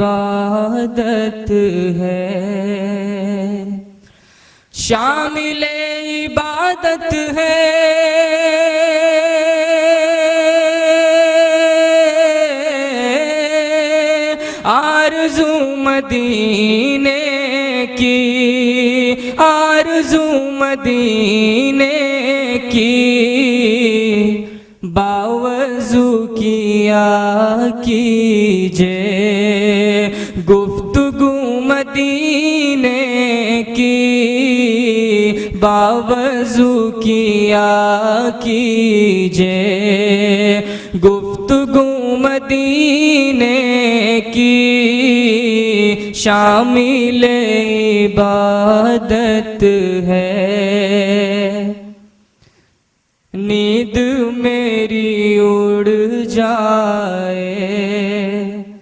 इबादत है, शामिल इबादत है। आरज़ू मदीने की, आरज़ू मदीने की, बावज़ू किया कीजे गुफ्तगू मदीने की, बावज़ू किया कीजे गुफ्तगू मदीने की, शामिल इबादत है। नींद मेरी उड़ जाए